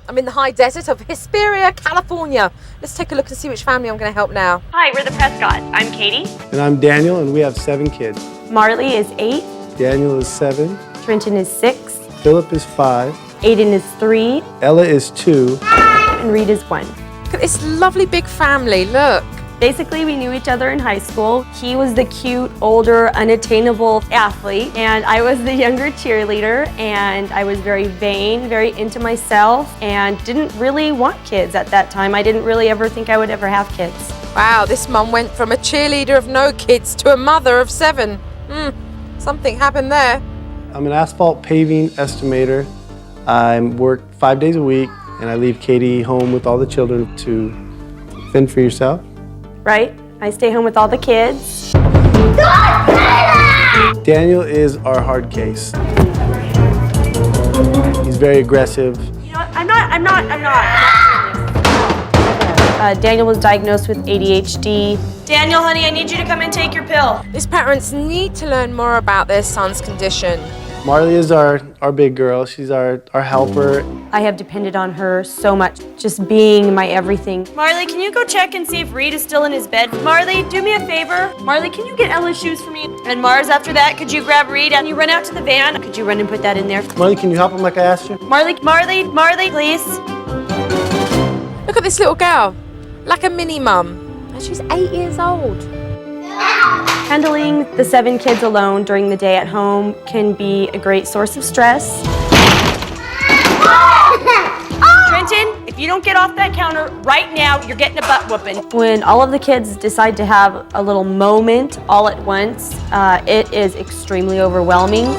I'm in the high desert of Hesperia, California. Let's take a look and see which family I'm going to help now. Hi, we're the Prescott. I'm Katie. And I'm Daniel, and we have 7 kids. Marley is 8. Daniel is 7. Trenton is 6. Philip is 5. Aiden is 3. Ella is 2. And Reed is 1. Look at this lovely big family, look. Basically, we knew each other in high school. He was the cute, older, unattainable athlete, and I was the younger cheerleader, and I was very vain, very into myself, and didn't really want kids at that time. I didn't really ever think I would ever have kids. Wow, this mum went from a cheerleader of no kids to a mother of 7. Something happened there. I'm an asphalt paving estimator. I work 5 days a week, and I leave Katie home with all the children to fend for yourself. Right? I stay home with all the kids. Daniel is our hard case. He's very aggressive. You know what? I'm not. Daniel was diagnosed with ADHD. Daniel, honey, I need you to come and take your pill. These parents need to learn more about their son's condition. Marley is our big girl. She's our helper. I have depended on her so much, just being my everything. Marley, can you go check and see if Reed is still in his bed? Marley, do me a favor. Marley, can you get Ella's shoes for me? And Mars, after that, could you grab Reed and you run out to the van? Could you run and put that in there? Marley, can you help him like I asked you? Marley, please. Look at this little girl, like a mini mum. And she's 8 years old. Handling the 7 kids alone during the day at home can be a great source of stress. Trenton, if you don't get off that counter right now, you're getting a butt whooping. When all of the kids decide to have a little moment all at once, it is extremely overwhelming.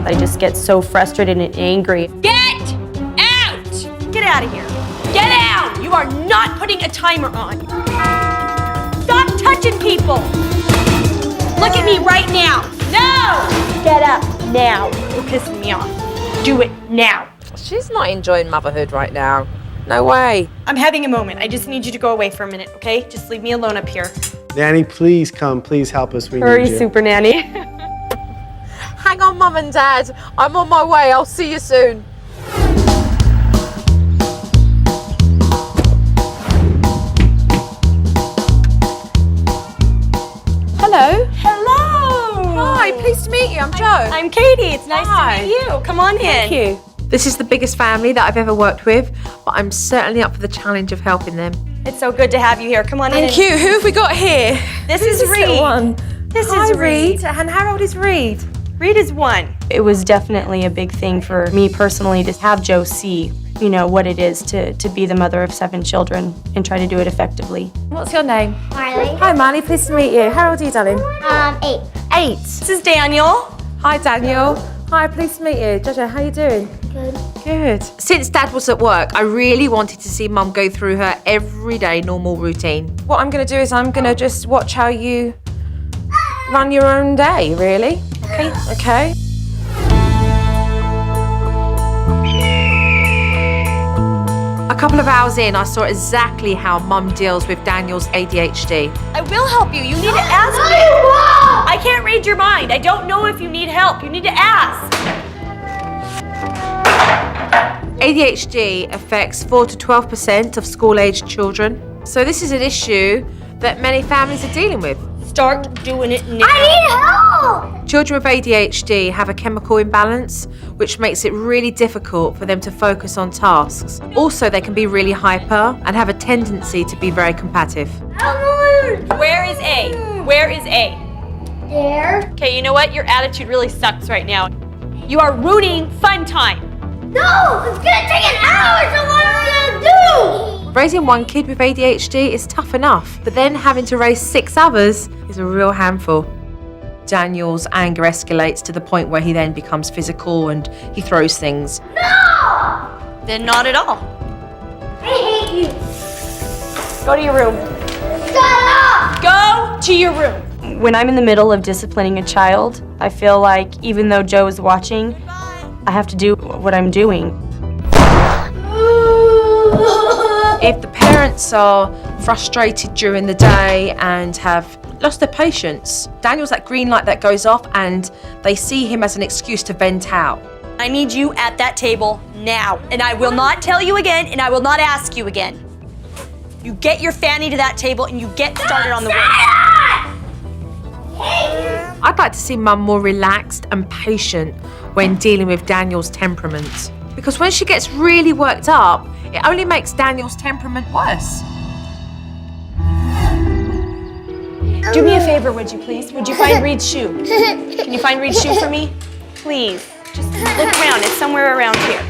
I just get so frustrated and angry. Get out! Get out of here. Get out! You are not putting a timer on. Stop touching people. Look at me right now. No! Get up now. You're pissing me off. Do it now. She's not enjoying motherhood right now. No way. I'm having a moment. I just need you to go away for a minute, okay? Just leave me alone up here. Nanny, please come. Please help us. We Hurry, need you. Super Nanny. Hang on, Mum and Dad. I'm on my way. I'll see you soon. Hello. Hello. Hi, pleased to meet you. I'm Jo. I'm Katie. It's nice to meet you. Come on in. Thank you. This is the biggest family that I've ever worked with, but I'm certainly up for the challenge of helping them. It's so good to have you here. Come on in. Thank you. Who have we got here? This is Reed. This is Reed. And how old is Reed? Reed is 1. It was definitely a big thing for me personally to have Jo see, you know, what it is to be the mother of 7 children and try to do it effectively. What's your name? Marley. Hi, Marley. Pleased to meet you. How old are you, darling? 8. 8. This is Daniel. Hi, Daniel. Hi, pleased to meet you. Jojo, how are you doing? Good. Good. Since Dad was at work, I really wanted to see Mum go through her everyday normal routine. What I'm going to do is I'm going to just watch how you run your own day, really. Okay. A couple of hours in, I saw exactly how Mum deals with Daniel's ADHD. I will help you. You need to ask me. I can't read your mind. I don't know if you need help. You need to ask. ADHD affects 4 to 12% of school-aged children. So this is an issue that many families are dealing with. Start doing it now. I need help! Children with ADHD have a chemical imbalance, which makes it really difficult for them to focus on tasks. Also, they can be really hyper and have a tendency to be very combative. Where is A? Where is A? There. Okay, you know what? Your attitude really sucks right now. You are ruining fun time. No! It's gonna take an hour, so what are we gonna do? Raising one kid with ADHD is tough enough, but then having to raise 6 others is a real handful. Daniel's anger escalates to the point where he then becomes physical and he throws things. No! Then not at all. I hate you. Go to your room. Shut up! Go to your room. When I'm in the middle of disciplining a child, I feel like even though Joe is watching, I have to do what I'm doing. If the parents are frustrated during the day and have lost their patience, Daniel's that green light that goes off and they see him as an excuse to vent out. I need you at that table now, and I will not tell you again, and I will not ask you again. You get your Fanny to that table and you get started on the work. I'd like to see Mum more relaxed and patient when dealing with Daniel's temperament. Because when she gets really worked up, it only makes Daniel's temperament worse. Do me a favor, would you please? Would you find Reed's shoe? Can you find Reed's shoe for me? Please, just look around, it's somewhere around here.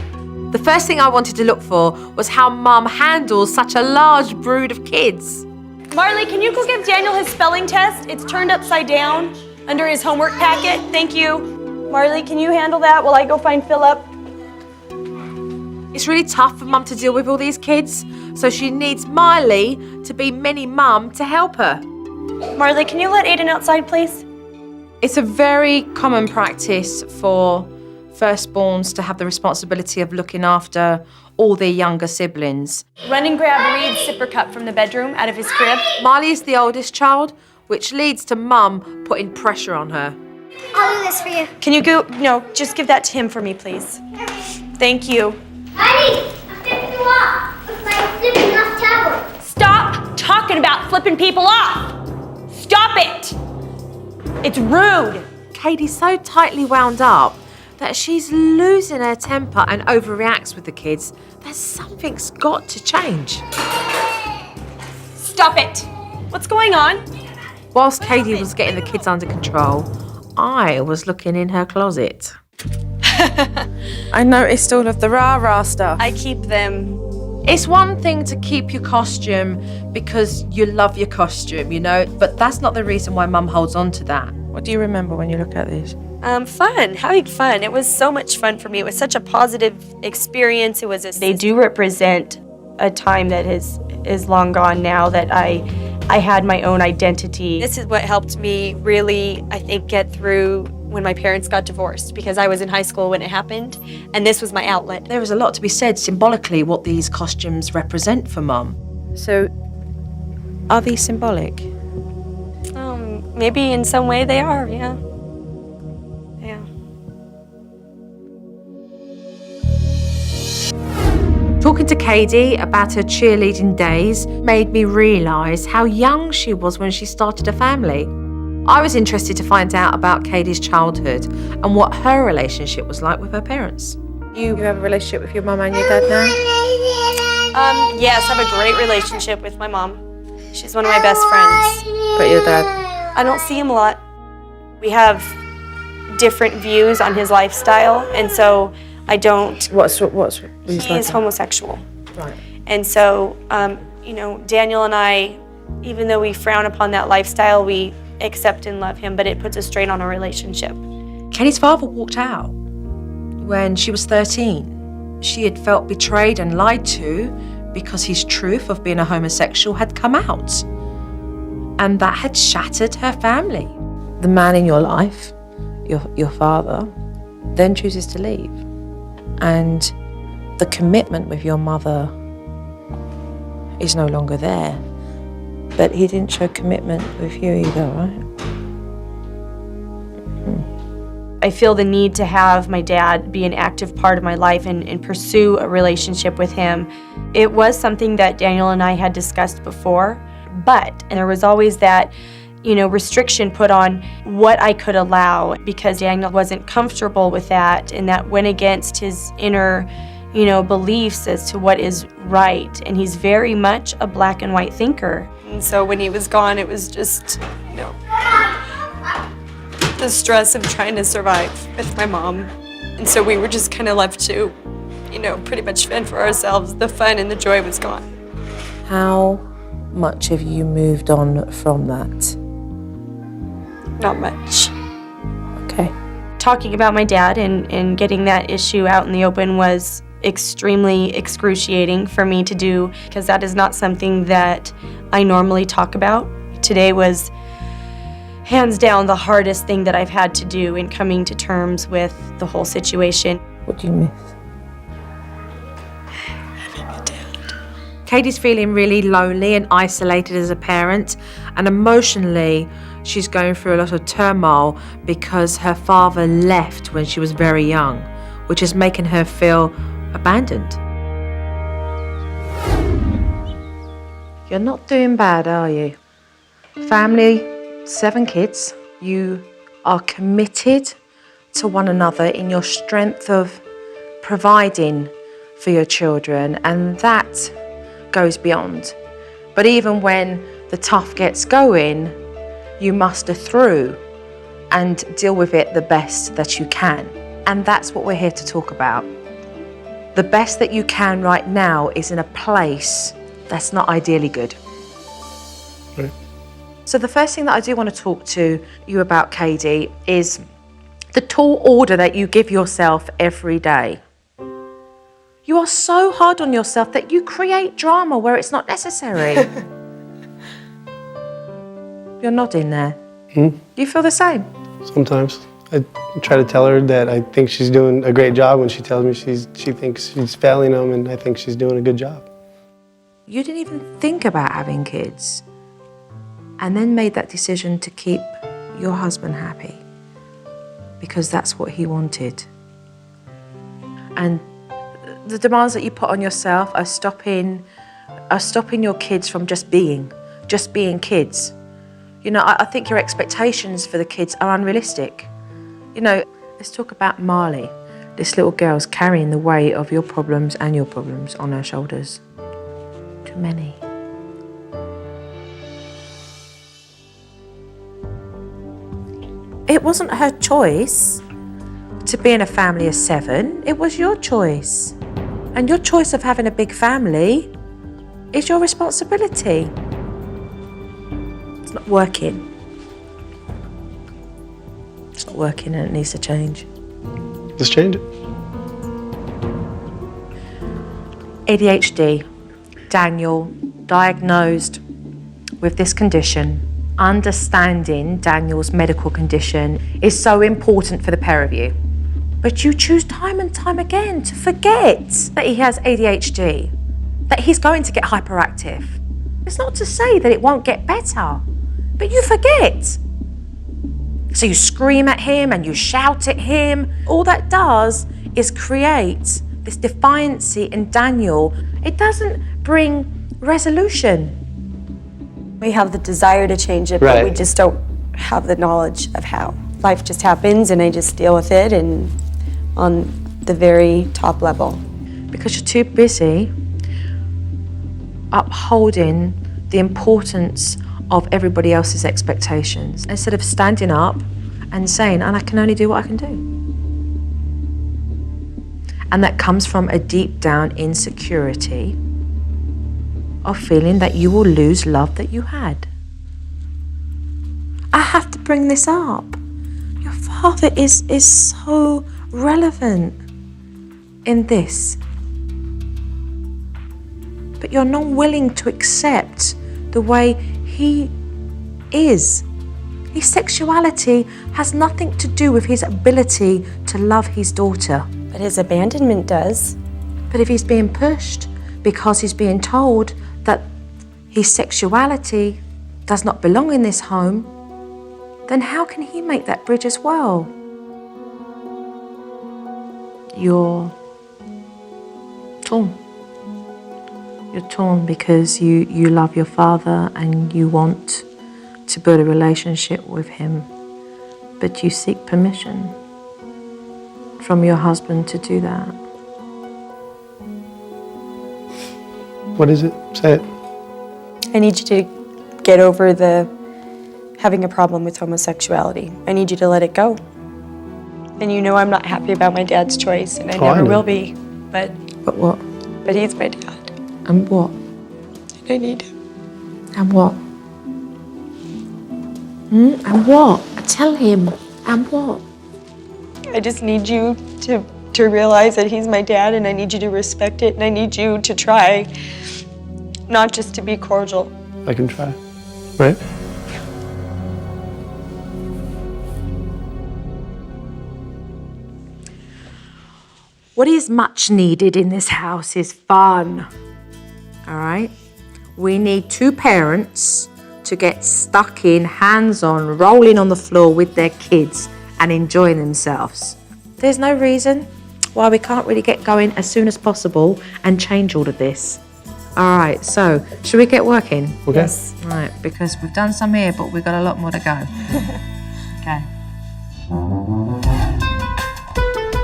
The first thing I wanted to look for was how Mum handles such a large brood of kids. Marley, can you go give Daniel his spelling test? It's turned upside down under his homework packet. Thank you. Marley, can you handle that while I go find Philip? It's really tough for Mum to deal with all these kids, so she needs Miley to be mini Mum to help her. Marley, can you let Aiden outside, please? It's a very common practice for firstborns to have the responsibility of looking after all their younger siblings. Run and grab Reed's sipper cup from the bedroom out of his crib. Miley is the oldest child, which leads to Mum putting pressure on her. I'll do this for you. Can you go? No, just give that to him for me, please. Thank you. Honey, I'm flipping you off. It's like flipping off towel. Stop talking about flipping people off. Stop it. It's rude. Katie's so tightly wound up that she's losing her temper and overreacts with the kids. That something's got to change. Stop it. What's going on? Whilst Katie was getting the kids under control, I was looking in her closet. I noticed all of the rah-rah stuff. I keep them. It's one thing to keep your costume because you love your costume, you know, but that's not the reason why Mum holds on to that. What do you remember when you look at this? Fun, having fun. It was so much fun for me. It was such a positive experience. They do represent a time that is long gone now, that I had my own identity. This is what helped me really, I think, get through when my parents got divorced, because I was in high school when it happened, and this was my outlet. There is a lot to be said symbolically what these costumes represent for Mum. So, are these symbolic? Maybe in some way they are, yeah. Yeah. Talking to Katie about her cheerleading days made me realise how young she was when she started a family. I was interested to find out about Katie's childhood and what her relationship was like with her parents. You have a relationship with your mum and your dad now? Yes, I have a great relationship with my mom. She's one of my best friends. But your dad? I don't see him a lot. We have different views on his lifestyle, and so I don't. What's he is homosexual. Right. And so, you know, Daniel and I, even though we frown upon that lifestyle, we accept and love him, but it puts a strain on our relationship. Katie's father walked out when she was 13. She had felt betrayed and lied to because his truth of being a homosexual had come out. And that had shattered her family. The man in your life, your father, then chooses to leave. And the commitment with your mother is no longer there. But he didn't show commitment with you either, right? I feel the need to have my dad be an active part of my life and pursue a relationship with him. It was something that Daniel and I had discussed before, but there was always that, you know, restriction put on what I could allow, because Daniel wasn't comfortable with that, and that went against his inner, you know, beliefs as to what is right. And he's very much a black and white thinker. And so when he was gone, it was just, you know, the stress of trying to survive with my mom. And so we were just kind of left to, you know, pretty much fend for ourselves. The fun and the joy was gone. How much have you moved on from that? Not much. Okay. Talking about my dad and getting that issue out in the open was extremely excruciating for me to do, because that is not something that I normally talk about. Today was hands down the hardest thing that I've had to do in coming to terms with the whole situation. What do you miss? Having a dad. Katie's feeling really lonely and isolated as a parent, and emotionally, she's going through a lot of turmoil because her father left when she was very young, which is making her feel abandoned. You're not doing bad, are you? Family, 7 kids. You are committed to one another in your strength of providing for your children, and that goes beyond. But even when the tough gets going, you muster through and deal with it the best that you can. And that's what we're here to talk about. The best that you can right now is in a place that's not ideally good. Right. So the first thing that I do want to talk to you about, Katie, is the tall order that you give yourself every day. You are so hard on yourself that you create drama where it's not necessary. You're nodding there. Do you feel the same? Sometimes. I try to tell her that I think she's doing a great job when she tells me she thinks she's failing them, and I think she's doing a good job. You didn't even think about having kids and then made that decision to keep your husband happy because that's what he wanted. And the demands that you put on yourself are stopping your kids from just being kids. You know, I think your expectations for the kids are unrealistic. You know, let's talk about Marley. This little girl's carrying the weight of your problems and your problems on her shoulders. Too many. It wasn't her choice to be in a family of 7. It was your choice. And your choice of having a big family is your responsibility. It's not working. It's not working and it needs to change. Let's change it. ADHD. Daniel, diagnosed with this condition. Understanding Daniel's medical condition is so important for the pair of you. But you choose time and time again to forget that he has ADHD, that he's going to get hyperactive. It's not to say that it won't get better, but you forget. So you scream at him and you shout at him. All that does is create this defiancy in Daniel. It doesn't bring resolution. We have the desire to change it, but we just don't have the knowledge of how. Life just happens and I just deal with it, and on the very top level. Because you're too busy upholding the importance of everybody else's expectations instead of standing up and saying, and I can only do what I can do. And that comes from a deep down insecurity of feeling that you will lose love that you had. I have to bring this up. Your father is so relevant in this. But you're not willing to accept the way he is. His sexuality has nothing to do with his ability to love his daughter. But his abandonment does. But if he's being pushed because he's being told that his sexuality does not belong in this home, then how can he make that bridge as well? You're torn. You're torn because you love your father and you want to build a relationship with him, but you seek permission from your husband to do that. What is it? Say it. I need you to get over having a problem with homosexuality. I need you to let it go. And you know I'm not happy about my dad's choice, and I never will be. But what? But he's my dad. And what? And I need him. And what? And what? Tell him. And what? I just need you to realize that he's my dad, and I need you to respect it, and I need you to try not just to be cordial. I can try, right? What is much needed in this house is fun. all right? We need two parents to get stuck in, hands-on, rolling on the floor with their kids and enjoying themselves. There's no reason why we can't really get going as soon as possible and change all of this. All right, so should we get working? Okay. Yes. Right, because we've done some here, but we've got a lot more to go. Okay.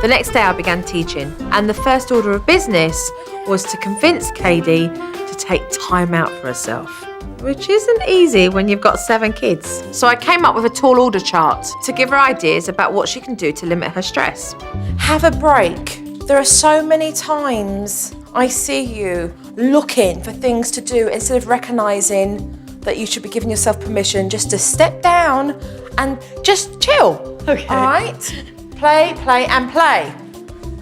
The next day I began teaching, and the first order of business was to convince Katie to take time out for herself, which isn't easy when you've got 7 kids. So I came up with a tall order chart to give her ideas about what she can do to limit her stress. Have a break. There are so many times I see you looking for things to do instead of recognising that you should be giving yourself permission just to step down and just chill. Okay. All right? Play, play, and play.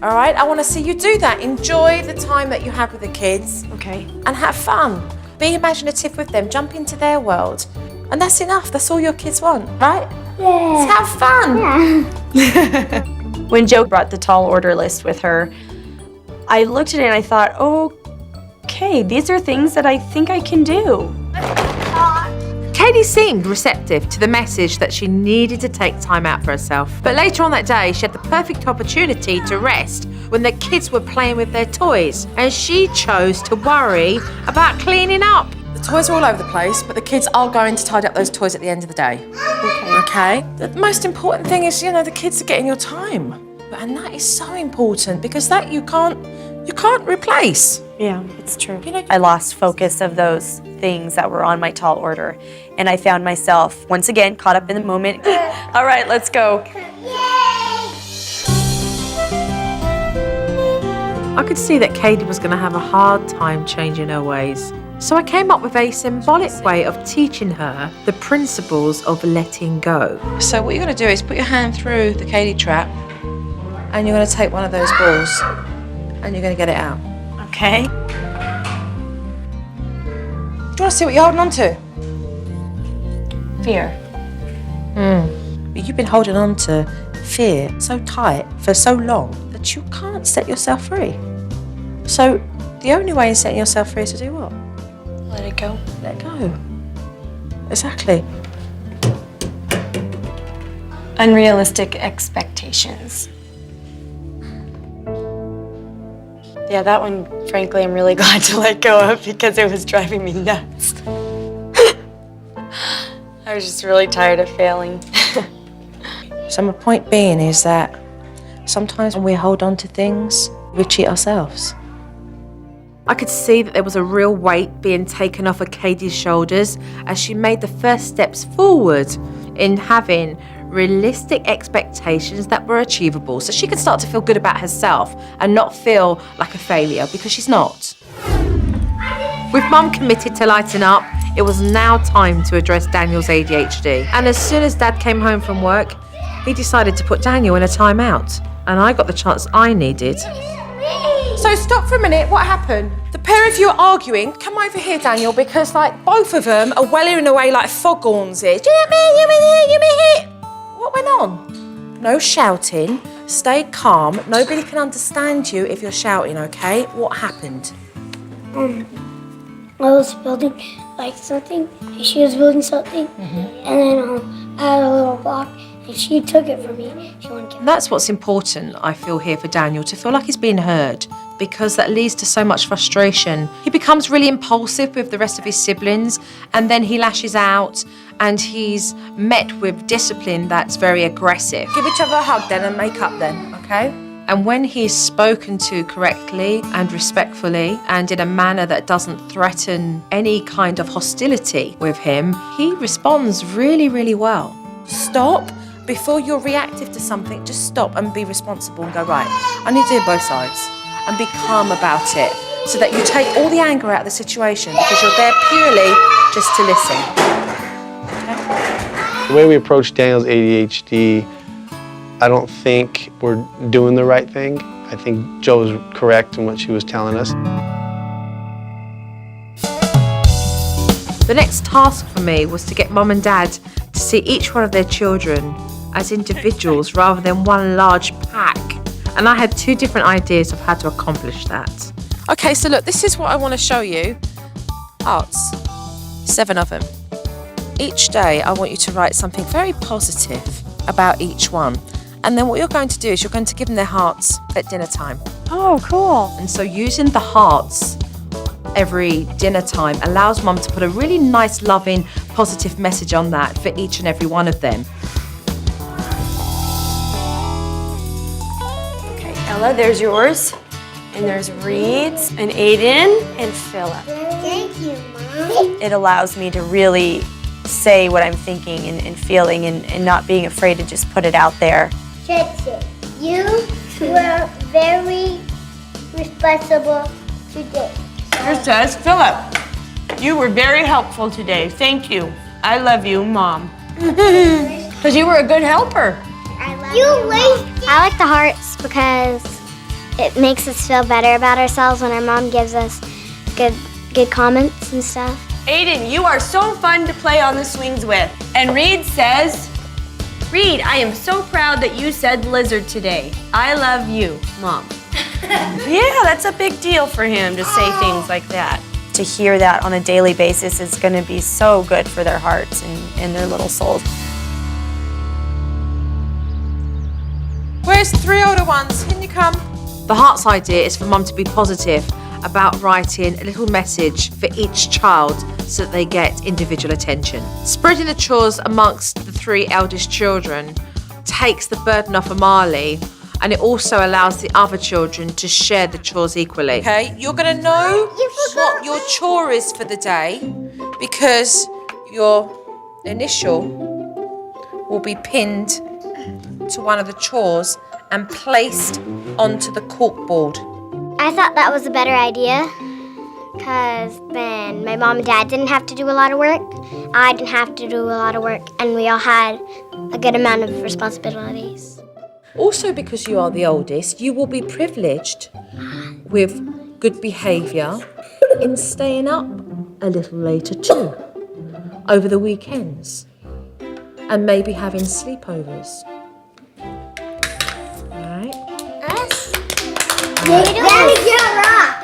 All right? I want to see you do that. Enjoy the time that you have with the kids. Okay. And have fun. Be imaginative with them. Jump into their world. And that's enough. That's all your kids want, right? Yeah. Let's have fun. When Jo brought the tall order list with her, I looked at it and I thought, okay, these are things that I think I can do. Katie seemed receptive to the message that she needed to take time out for herself. But later on that day, she had the perfect opportunity to rest when the kids were playing with their toys, and she chose to worry about cleaning up. The toys are all over the place, but the kids are going to tidy up those toys at the end of the day. Okay? The most important thing is, the kids are getting your time. And that is so important because that you can't replace. Yeah, it's true. I lost focus of those things that were on my tall order, and I found myself once again caught up in the moment. All right, let's go. I could see that Katie was going to have a hard time changing her ways. So I came up with a symbolic way of teaching her the principles of letting go. So what you're going to do is put your hand through the Katie trap and you're going to take one of those balls and you're going to get it out. Okay. Do you want to see what you're holding on to? Fear. You've been holding on to fear so tight for so long that you can't set yourself free. So the only way in setting yourself free is to do what? Let it go. Let go. Exactly. Unrealistic expectations. Yeah, that one, frankly, I'm really glad to let go of because it was driving me nuts. I was just really tired of failing. So my point being is that sometimes when we hold on to things, we cheat ourselves. I could see that there was a real weight being taken off of Katie's shoulders as she made the first steps forward in having realistic expectations that were achievable, so she could start to feel good about herself and not feel like a failure, because she's not. With Mum committed to lighten up, it was now time to address Daniel's ADHD. And as soon as Dad came home from work, he decided to put Daniel in a timeout, and I got the chance I needed. So stop for a minute, what happened? The pair of you are arguing. Come over here, Daniel, because both of them are welling away like foghorns here. You me here. What went on? No shouting, stay calm. Nobody can understand you if you're shouting, okay? What happened? I was building something, and she was building something, and then I had a little block, and she took it from me. She wanted to get That's what's important, I feel, here for Daniel, to feel like he's being heard, because that leads to so much frustration. He becomes really impulsive with the rest of his siblings, and then he lashes out, and he's met with discipline that's very aggressive. Give each other a hug then and make up then, okay? And when he's spoken to correctly and respectfully and in a manner that doesn't threaten any kind of hostility with him, he responds really, really well. Stop. Before you're reactive to something, just stop and be responsible and go, right, I need to do both sides and be calm about it so that you take all the anger out of the situation because you're there purely just to listen. The way we approach Daniel's ADHD, I don't think we're doing the right thing. I think Jo was correct in what she was telling us. The next task for me was to get Mum and Dad to see each one of their children as individuals rather than one large pack. And I had 2 different ideas of how to accomplish that. Okay, so look, this is what I want to show you. hearts, 7 of them. Each day, I want you to write something very positive about each one. And then what you're going to do is you're going to give them their hearts at dinner time. Oh, cool. And so using the hearts every dinner time allows Mum to put a really nice, loving, positive message on that for each and every one of them. Okay, Ella, there's yours. And there's Reed's and Aiden and Philip. Thank you, Mom. It allows me to really say what I'm thinking and feeling and not being afraid to just put it out there. Strictest, you were very responsible today. Here says, Philip, you were very helpful today. Thank you. I love you, Mom. Because you were a good helper. I like the hearts because it makes us feel better about ourselves when our mom gives us good comments and stuff. Aiden, you are so fun to play on the swings with. And Reed says, Reed, I am so proud that you said lizard today. I love you, Mom. Yeah, that's a big deal for him to say things like that. To hear that on a daily basis is going to be so good for their hearts and their little souls. Where's the 3 older ones? Can you come? The hearts idea is for Mum to be positive about writing a little message for each child so that they get individual attention. Spreading the chores amongst the 3 eldest children takes the burden off of Marley, and it also allows the other children to share the chores equally. Okay, you're gonna know what your chore is for the day because your initial will be pinned to one of the chores and placed onto the corkboard. I thought that was a better idea because then my mom and dad didn't have to do a lot of work, I didn't have to do a lot of work, and we all had a good amount of responsibilities. Also, because you are the oldest, you will be privileged with good behaviour in staying up a little later too, over the weekends, and maybe having sleepovers. Alright? Us? Daddy, get rocks!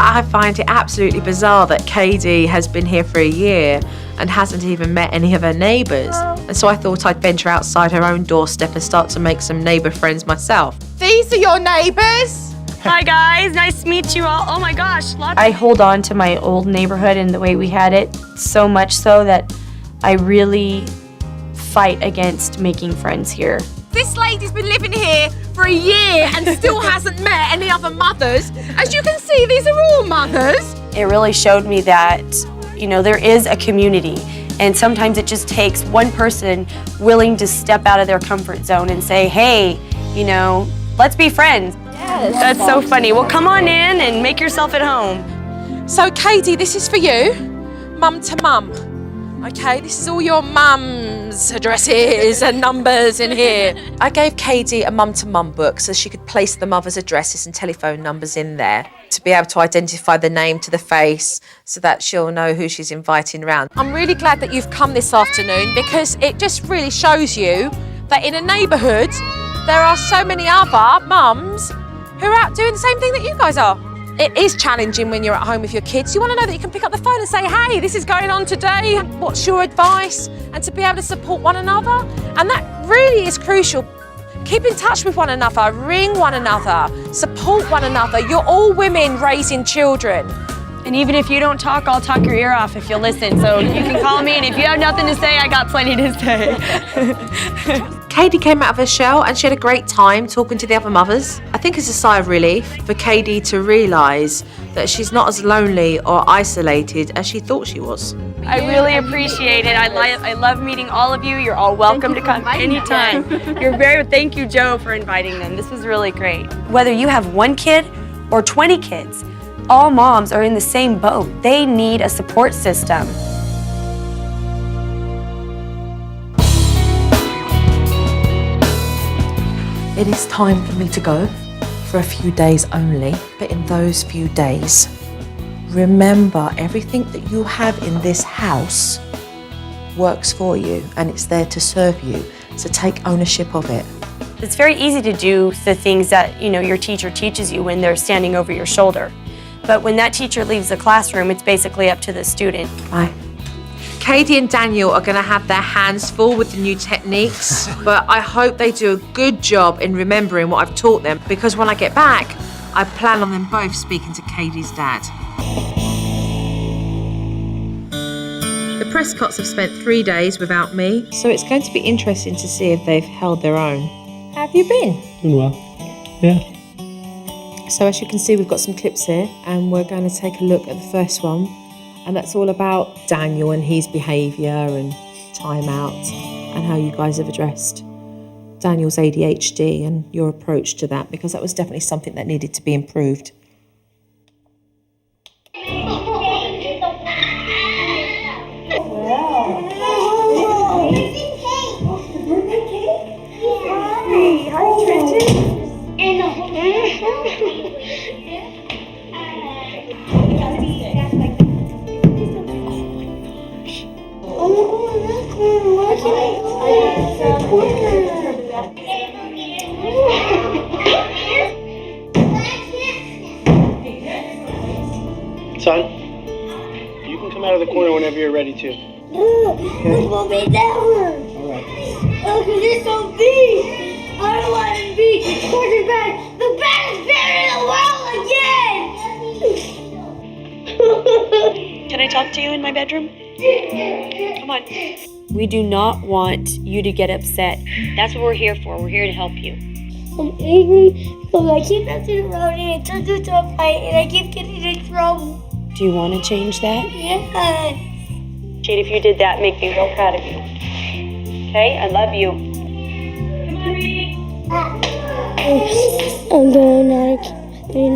I find it absolutely bizarre that Katie has been here for a year and hasn't even met any of her neighbours. And so I thought I'd venture outside her own doorstep and start to make some neighbour friends myself. These are your neighbours. Hi guys, nice to meet you all. Oh my gosh, I hold on to my old neighborhood and the way we had it so much so that I really fight against making friends here. This lady's been living here for a year and still hasn't met any other mothers. As you can see, these are all mothers. It really showed me that, you know, there is a community, and sometimes it just takes one person willing to step out of their comfort zone and say, hey, you know, let's be friends. Yes. That's so funny. Well, come on in and make yourself at home. So, Katie, this is for you, mum to mum. Okay, this is all your mum's addresses and numbers in here. I gave Katie a mum-to-mum book so she could place the mother's addresses and telephone numbers in there to be able to identify the name to the face so that she'll know who she's inviting round. I'm really glad that you've come this afternoon because it just really shows you that in a neighbourhood there are so many other mums who are out doing the same thing that you guys are. It is challenging when you're at home with your kids. You want to know that you can pick up the phone and say, hey, this is going on today. What's your advice? And to be able to support one another. And that really is crucial. Keep in touch with one another, ring one another, support one another. You're all women raising children. And even if you don't talk, I'll talk your ear off if you'll listen. So you can call me, and if you have nothing to say, I got plenty to say. Katie came out of her shell and she had a great time talking to the other mothers. I think it's a sigh of relief for Katie to realise that she's not as lonely or isolated as she thought she was. I really appreciate it. I love meeting all of you. You're all welcome to come anytime. Thank you, Joe, for inviting them. This was really great. Whether you have 1 kid or 20 kids, all moms are in the same boat. They need a support system. It is time for me to go for a few days only, but in those few days, remember everything that you have in this house works for you and it's there to serve you, so take ownership of it. It's very easy to do the things that, your teacher teaches you when they're standing over your shoulder. But when that teacher leaves the classroom, it's basically up to the student. Bye. Katie and Daniel are going to have their hands full with the new techniques, but I hope they do a good job in remembering what I've taught them, because when I get back, I plan on them both speaking to Katie's dad. The Prescotts have spent 3 days without me, so it's going to be interesting to see if they've held their own. How have you been? Doing well. Yeah. So as you can see, we've got some clips here, and we're going to take a look at the first one. And that's all about Daniel and his behaviour and timeout and how you guys have addressed Daniel's ADHD and your approach to that, because that was definitely something that needed to be improved. Hi, Tristan. Son, you can come out of the corner whenever you're ready to. This won't be never. Alright. Oh, because you're so big. I don't want to be quarterback, the baddest player in the world again. Can I talk to you in my bedroom? Come on. We do not want you to get upset. That's what we're here for. We're here to help you. I'm angry because I keep messing around and it turns into a fight and I keep getting in trouble. Do you want to change that? Yeah. Jade, if you did that, make me real proud of you. Okay? I love you. I'm going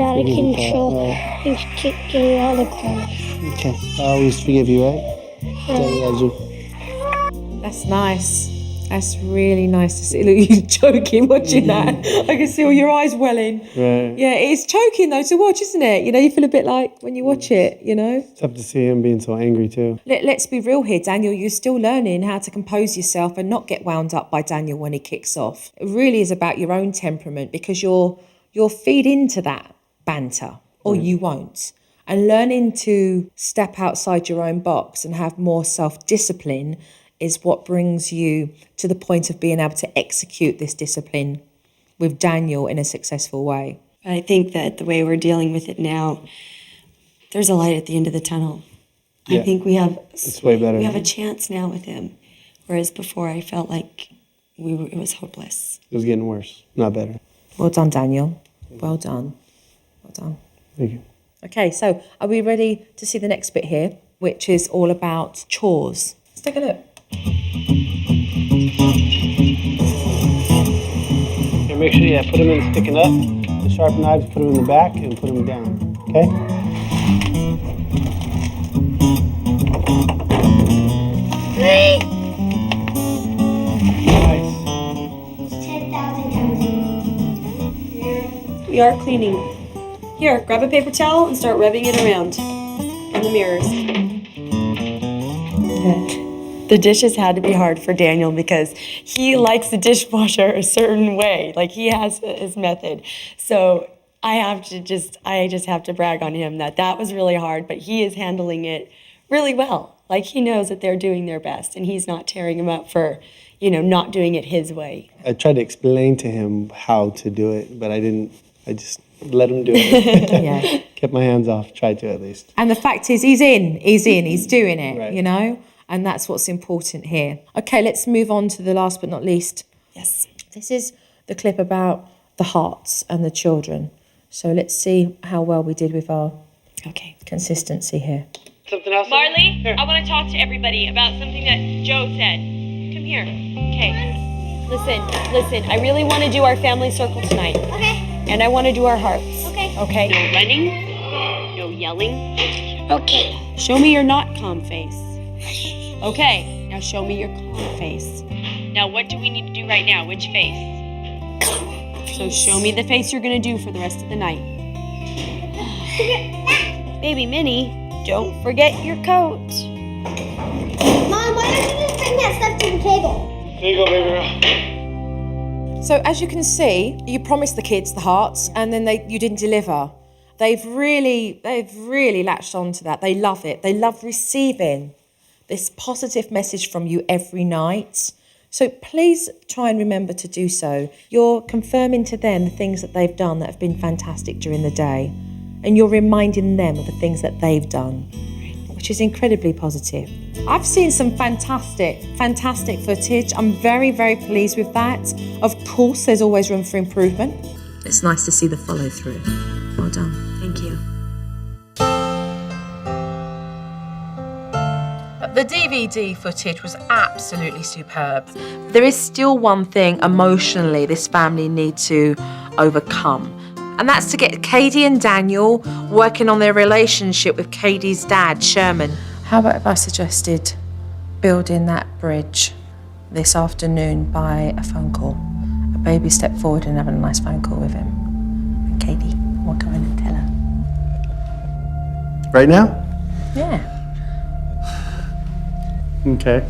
out of control and keep getting out of control. Okay. I always forgive you, right? Daddy loves you. That's nice. That's really nice to see. Look, you're choking watching that. I can see all your eyes welling. Right. Yeah, it's choking though to watch, isn't it? You feel a bit like when you watch it, It's tough to see him being so angry too. Let's be real here, Daniel. You're still learning how to compose yourself and not get wound up by Daniel when he kicks off. It really is about your own temperament, because you'll feed into that banter or you won't. And learning to step outside your own box and have more self-discipline is what brings you to the point of being able to execute this discipline with Daniel in a successful way. I think that the way we're dealing with it now, there's a light at the end of the tunnel. Yeah. I think we have It's way better. we have a chance now with him, whereas before I felt like it was hopeless. It was getting worse, not better. Well done, Daniel. Well done. Well done. Thank you. Okay, so are we ready to see the next bit here, which is all about chores? Let's take a look. And make sure, put them in sticking up. The sharp knives, put them in the back and put them down. Okay? Nice. 10,000 times. We are cleaning. Here, grab a paper towel and start rubbing it around on the mirrors. The dishes had to be hard for Daniel because he likes the dishwasher a certain way. Like, he has his method. So I just have to brag on him that was really hard, but he is handling it really well. Like, he knows that they're doing their best and he's not tearing him up for, not doing it his way. I tried to explain to him how to do it, but I didn't. I just let him do it. Yeah. Kept my hands off, tried to at least. And the fact is, he's doing it, Right. And that's what's important here. Okay, let's move on to the last but not least. Yes. This is the clip about the hearts and the children. So let's see how well we did with our consistency here. Something else? Marley, Here. I want to talk to everybody about something that Joe said. Come here. Okay. Listen. I really want to do our family circle tonight. Okay. And I want to do our hearts. Okay. Okay? No running. No yelling. Okay. Show me your not calm face. Okay. Now show me your calm face. Now what do we need to do right now? Which face? So show me the face you're going to do for the rest of the night. Baby Minnie, don't forget your coat. Mom, why don't you just bring that stuff to the table? There you go, baby girl. So as you can see, you promised the kids the hearts and then you didn't deliver. They've really latched on to that. They love it. They love receiving this positive message from you every night. So please try and remember to do so. You're confirming to them the things that they've done that have been fantastic during the day. And you're reminding them of the things that they've done, which is incredibly positive. I've seen some fantastic footage. I'm very, very pleased with that. Of course, there's always room for improvement. It's nice to see the follow through. Well done. Thank you. The DVD footage was absolutely superb. There is still one thing emotionally this family need to overcome. And that's to get Katie and Daniel working on their relationship with Katie's dad, Sherman. How about if I suggested building that bridge this afternoon by a phone call? A baby step forward and having a nice phone call with him. And Katie, we'll go in and tell her. Right now? Yeah. Okay.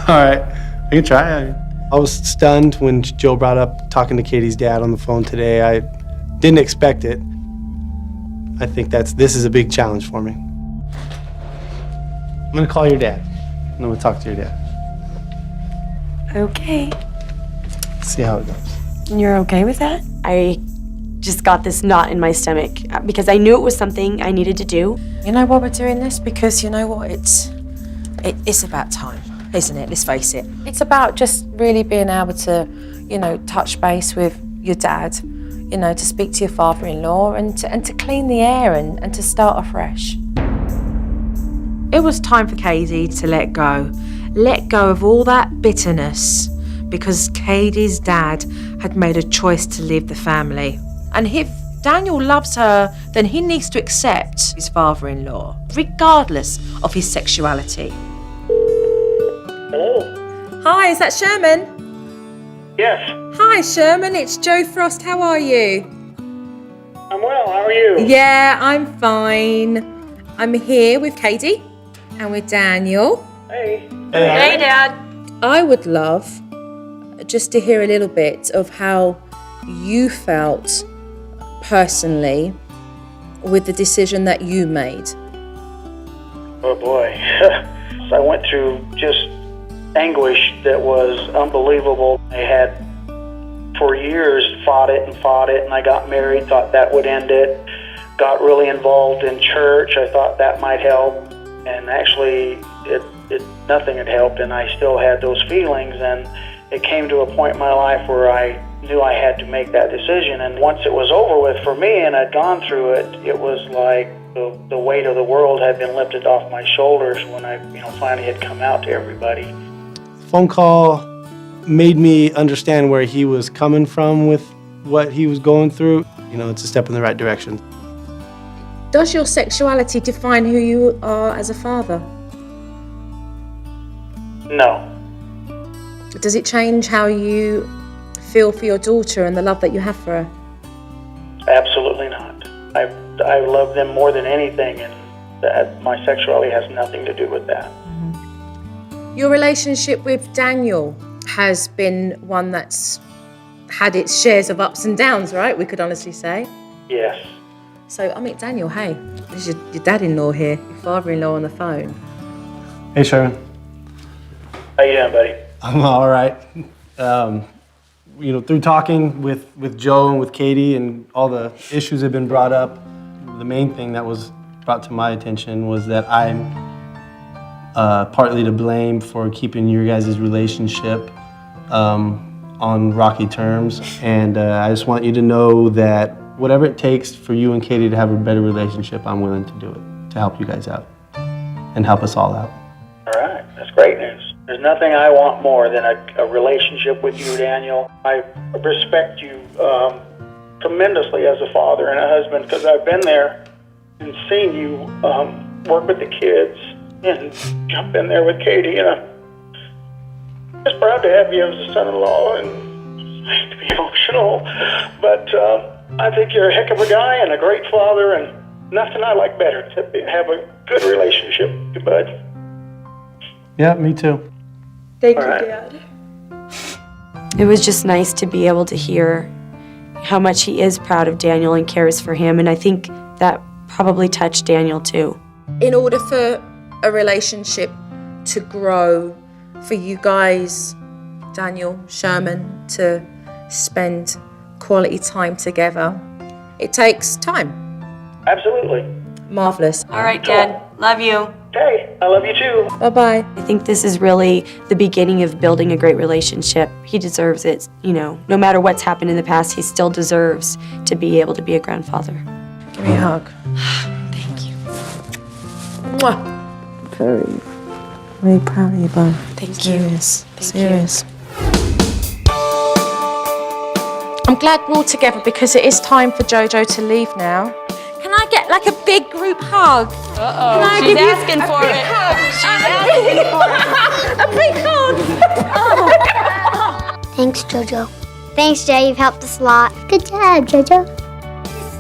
All right. I can try. I was stunned when Joe brought up talking to Katie's dad on the phone today. I didn't expect it. I think this is a big challenge for me. I'm gonna call your dad, and I'm gonna talk to your dad. Okay. See how it goes. You're okay with that? I just got this knot in my stomach because I knew it was something I needed to do. You know why we're doing this? Because you know what? It's about time, isn't it? Let's face it. It's about just really being able to, touch base with your dad, to speak to your father-in-law and to clean the air and to start afresh. It was time for Katie to let go of all that bitterness, because Katie's dad had made a choice to leave the family. And if Daniel loves her, then he needs to accept his father-in-law, regardless of his sexuality. Hello? Hi, is that Sherman? Yes, Hi Sherman, it's Jo Frost, how are you? I'm well. How are you? Yeah, I'm fine. I'm here with Katie and with Daniel. Hey. Hey, Dad. I would love just to hear a little bit of how you felt personally with the decision that you made. Oh boy. So I went through just anguish that was unbelievable. I had for years fought it, and I got married, thought that would end it. Got really involved in church. I thought that might help, and actually nothing had helped, and I still had those feelings. And it came to a point in my life where I knew I had to make that decision. And once it was over with for me and I'd gone through it, it was like the weight of the world had been lifted off my shoulders when I finally had come out to everybody. The phone call made me understand where he was coming from with what he was going through. It's a step in the right direction. Does your sexuality define who you are as a father? No. Does it change how you feel for your daughter and the love that you have for her? Absolutely not. I love them more than anything, and that my sexuality has nothing to do with that. Your relationship with Daniel has been one that's had its shares of ups and downs, right? We could honestly say. Yes. So, Daniel, hey, this is your dad-in-law here, your father-in-law on the phone. Hey, Sherman. How you doing, buddy? I'm all right. Through talking with Joe and with Katie and all the issues that have been brought up, the main thing that was brought to my attention was that I'm partly to blame for keeping your guys' relationship on rocky terms. And I just want you to know that whatever it takes for you and Katie to have a better relationship, I'm willing to do it, to help you guys out and help us all out. All right, that's great news. There's nothing I want more than a relationship with you, Daniel. I respect you tremendously as a father and a husband, because I've been there and seen you work with the kids and jump in there with Katie, and I'm just proud to have you as a son-in-law, and I hate to be emotional, but I think you're a heck of a guy and a great father, and nothing I like better to have a good relationship with you, bud. Yeah, me too. Thank All you, right. Dad. It was just nice to be able to hear how much he is proud of Daniel and cares for him, and I think that probably touched Daniel too. In order for a relationship to grow, for you guys, Daniel, Sherman, to spend quality time together, it takes time. Absolutely. Marvelous. All right, Dad. Love you. Okay, I love you too. Bye-bye. I think this is really the beginning of building a great relationship. He deserves it, you know. No matter what's happened in the past, he still deserves to be able to be a grandfather. Give me a hug. Thank you. Mwah. Very proud of you both. Thank you. Serious. I'm glad we're all together because it is time for Jojo to leave now. Can I get like a big group hug? Uh-oh, she's asking for it. A big hug. Thanks, Jojo. Thanks, Joe. You've helped us a lot. Good job, Jojo.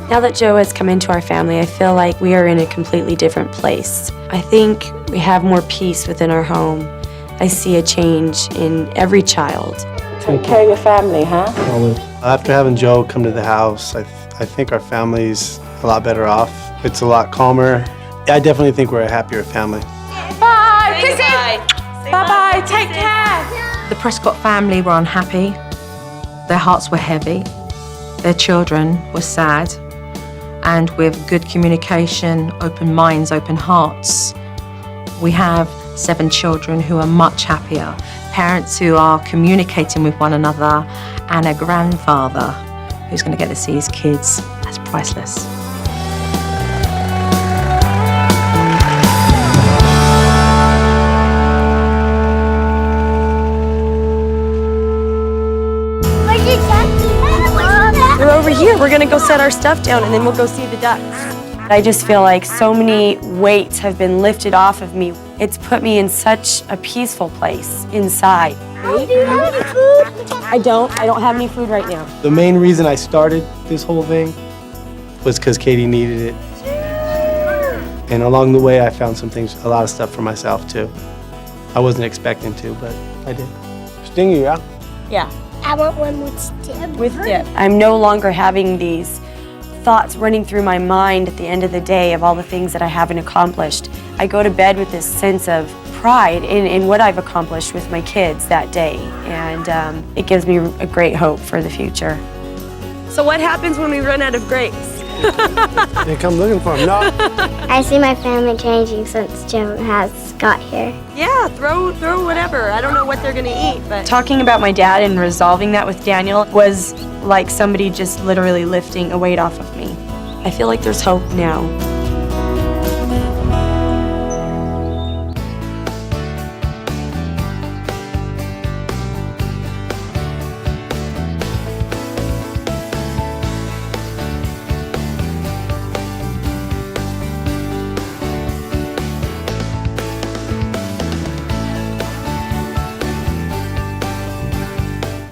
Now that Joe has come into our family, I feel like we are in a completely different place. I think we have more peace within our home. I see a change in every child. Take care of your family, huh? After having Joe come to the house, I think our family's a lot better off. It's a lot calmer. I definitely think we're a happier family. Bye. Kisses. Bye-bye. Take care. The Prescott family were unhappy. Their hearts were heavy. Their children were sad. And with good communication, open minds, open hearts, we have 7 children who are much happier. Parents who are communicating with one another, and a grandfather who's going to get to see his kids. That's priceless. They're over here. We're gonna go set our stuff down and then we'll go see the ducks. I just feel like so many weights have been lifted off of me. It's put me in such a peaceful place inside. I don't have any food right now. The main reason I started this whole thing was because Katie needed it. And along the way, I found a lot of stuff for myself too. I wasn't expecting to, but I did. Stingy, yeah? Yeah. I want one with dip. With dip. I'm no longer having these thoughts running through my mind at the end of the day of all the things that I haven't accomplished. I go to bed with this sense of pride in what I've accomplished with my kids that day, and it gives me a great hope for the future. So what happens when we run out of grapes? They come looking for them. No. I see my family changing since Joe has got here. Yeah, throw whatever. I don't know what they're gonna eat, but talking about my dad and resolving that with Daniel was like somebody just literally lifting a weight off of me. I feel like there's hope now.